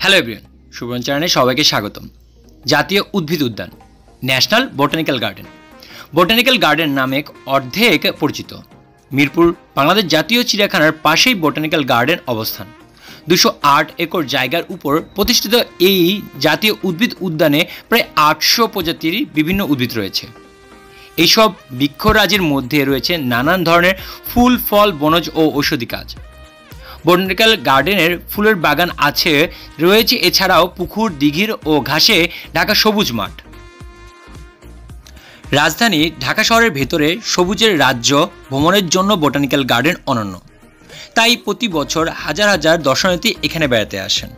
Hello everyone, সুবর্ণ চ্যানেলে সবাইকে স্বাগতম। জাতীয় উদ্ভিদ উদ্যান national botanical garden. Botanical garden নামে অর্ধেক পরিচিত। মিরপুর বাংলাদেশ জাতীয় চিড়িয়াখানার পাশেই বোটানিক্যাল গার্ডেন অবস্থান। 208 একর জায়গার উপর প্রতিষ্ঠিত এই জাতীয় উদ্ভিদ উদ্যানে প্রায় 800 প্রজাতির বিভিন্ন উদ্ভিদ রয়েছে। এইসব বৃক্ষরাজির মধ্যে রয়েছে নানান ধরনের ফুল, ফল, বনজ ও ঔষধি গাছ। বোটানিক্যাল গার্ডেনের ফুলের বাগান রয়েছে এছাড়াও পুকুর, দিঘির ও ঘাসে ঢাকা সবুজ মাঠ। রাজধানী ঢাকা শহরের ভেতরে সবুজের রাজ্য ভ্রমণের জন্য বোটানিক্যাল গার্ডেন অনন্য। তাই প্রতি বছর হাজার হাজার দর্শনার্থী এখানে বেড়াতে আসেন।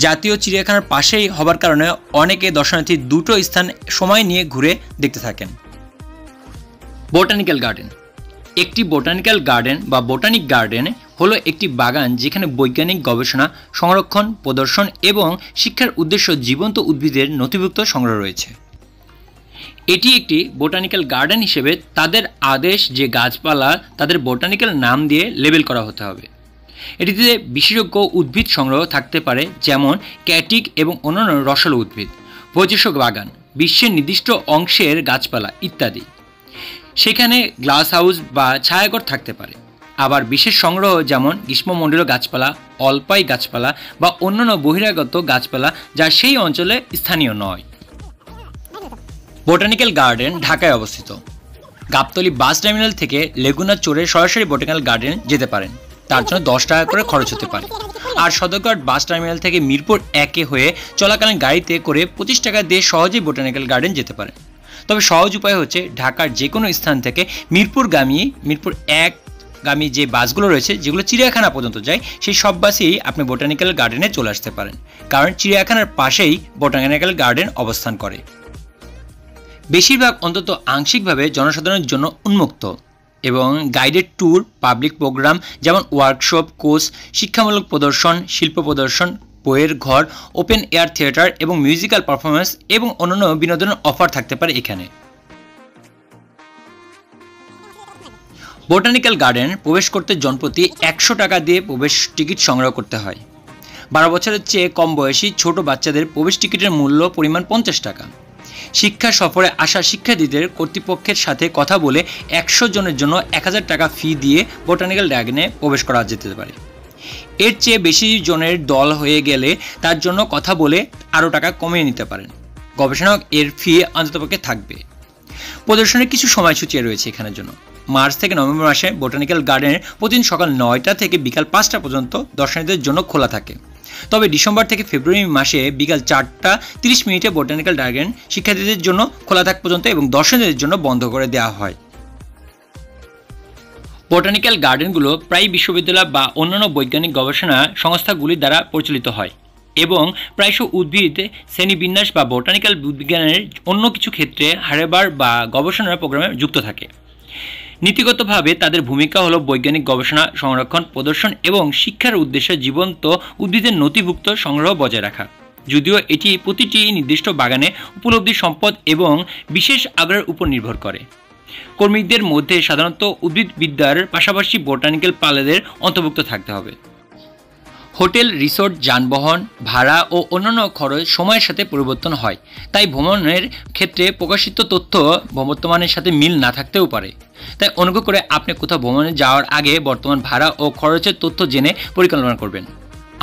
জাতীয় চিড়িয়াখানার পাশেই হবার কারণে অনেকে দর্শনার্থী দুটো স্থান সময় নিয়ে ঘুরে দেখতে থাকেন। বোটানিক্যাল গার্ডেন একটি বোটানিক্যাল গার্ডেন বা বোটানিক গার্ডেন হলো একটি বাগান যেখানে বৈজ্ঞানিক গবেষণা, সংরক্ষণ, প্রদর্শন এবং শিক্ষার উদ্দেশ্য জীবন্ত উদ্ভিদের নথিভুক্ত সংগ্রহ রয়েছে। এটি একটি বোটানিক্যাল গার্ডেন হিসেবে তাদের আদেশ যে গাছপালা তাদের বোটানিক্যাল নাম দিয়ে লেবেল করা হতে হবে। এটিতে বিশেষজ্ঞ উদ্ভিদ সংগ্রহ থাকতে পারে, যেমন ক্যাটিক এবং অন্যান্য রসালো উদ্ভিদ, ভোজ্য বাগান, বিশ্বের নির্দিষ্ট অংশের গাছপালা ইত্যাদি। সেখানে গ্লাস হাউস বা ছায়াঘর থাকতে পারে। আবার বিশেষ সংগ্রহ যেমন গ্রীষ্মমণ্ডলীয় গাছপালা, অল্পাই গাছপালা বা অন্যান্য বহিরাগত গাছপালা যা সেই অঞ্চলে স্থানীয় নয়। বোটানিক্যাল গার্ডেন ঢাকায় অবস্থিত। গাবতলী বাস টার্মিনাল থেকে লেগুনা চড়ে সরাসরি বোটানিক্যাল গার্ডেন যেতে পারেন। তার জন্য 10 টাকা করে খরচ হতে পারে। আর সদরঘাট বাস টার্মিনাল থেকে মিরপুর 1 হয়ে চলাকালীন গাড়িতে করে 25 টাকা দিয়ে সহজেই বোটানিক্যাল গার্ডেন যেতে পারেন। তবে সহজ উপায় হচ্ছে ঢাকার যে কোনো স্থান থেকে মিরপুর 1 গামী যে বাসগুলো রয়েছে যেগুলো চিড়িয়াখানা পর্যন্ত যায়, সেই সব বাসেই আপনি বোটানিক্যাল গার্ডেনে চলে আসতে পারেন, কারণ চিড়িয়াখানার পাশেই বোটানিক্যাল গার্ডেন অবস্থান করে। বেশিরভাগ অন্তত আংশিকভাবে জনসাধারণের জন্য উন্মুক্ত এবং গাইডেড ট্যুর, পাবলিক প্রোগ্রাম যেমন ওয়ার্কশপ, কোর্স, শিক্ষামূলক প্রদর্শন, শিল্প প্রদর্শন, বইয়ের ঘর, ওপেন এয়ার থিয়েটার এবং মিউজিক্যাল পারফরমেন্স এবং অন্যান্য বিনোদনের অফার থাকতে পারে এখানে। বোটানিক্যাল গার্ডেন প্রবেশ করতে জনপ্রতি 100 টাকা দিয়ে প্রবেশ টিকিট সংগ্রহ করতে হয়। 12 বছরের চেয়ে কম বয়সী ছোট বাচ্চাদের প্রবেশ টিকিটের মূল্য পরিমাণ 50 টাকা। শিক্ষা সফরে আসা শিক্ষার্থীদের কর্তৃপক্ষের সাথে কথা বলে 100 জনের জন্য 1000 টাকা ফি দিয়ে বোটানিক্যাল গার্ডেনে প্রবেশ করা যেতে পারে। এর চেয়ে বেশি জনের দল হয়ে গেলে তার জন্য কথা বলে আরও টাকা কমিয়ে নিতে পারেন। গবেষণা এর ফি অন্ততপক্ষে থাকবে। প্রদর্শনের কিছু সময়সূচি রয়েছে এখানের জন্য। মার্চ থেকে নভেম্বর মাসে বোটানিক্যাল গার্ডেন প্রতিদিন সকাল 9টা থেকে বিকাল 5টা পর্যন্ত দর্শনার্থীদের জন্য খোলা থাকে। তবে ডিসেম্বর থেকে ফেব্রুয়ারি মাসে বিকাল 4:30 বোটানিক্যাল গার্ডেন শিক্ষার্থীদের জন্য খোলা থাকা পর্যন্ত এবং দর্শনার্থীদের জন্য বন্ধ করে দেওয়া হয়। বোটানিক্যাল গার্ডেনগুলো প্রায় বিশ্ববিদ্যালয় বা অন্যান্য বৈজ্ঞানিক গবেষণা সংস্থাগুলির দ্বারা পরিচালিত হয় এবং প্রায়শই উদ্ভিদ শ্রেণীবিন্যাস বা বোটানিক্যাল বিজ্ঞানের অন্য কিছু ক্ষেত্রে হারবার বা গবেষণার প্রোগ্রামে যুক্ত থাকে। নীতিগতভাবে তাদের ভূমিকা হলো বৈজ্ঞানিক গবেষণা, সংরক্ষণ, প্রদর্শন এবং শিক্ষার উদ্দেশ্যে জীবন্ত উদ্ভিদের নথিভুক্ত সংগ্রহ বজায় রাখা। যদিও এটি প্রতিটি নির্দিষ্ট বাগানে উপলব্ধি সম্পদ এবং বিশেষ আগ্রহের উপর নির্ভর করে। কর্মীদের মধ্যে সাধারণত উদ্ভিদবিদ্যার পাশাপাশি বোটানিক্যাল পালেদের অন্তর্ভুক্ত থাকতে হবে। হোটেল, রিসোর্ট, যানবাহন ভাড়া ও অন্যান্য খরচ সময়ের সাথে পরিবর্তন হয়, তাই ভ্রমণের ক্ষেত্রে প্রকাশিত তথ্য বর্তমানের সাথে মিল না থাকতেও পারে। তাই অনুগ্রহ করে আপনি কোথাও ভ্রমণে যাওয়ার আগে বর্তমান ভাড়া ও খরচের তথ্য জেনে পরিকল্পনা করবেন।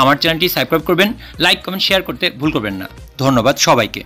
আমার চ্যানেলটি সাবস্ক্রাইব করবেন, লাইক, কমেন্ট, শেয়ার করতে ভুল করবেন না। ধন্যবাদ সবাইকে।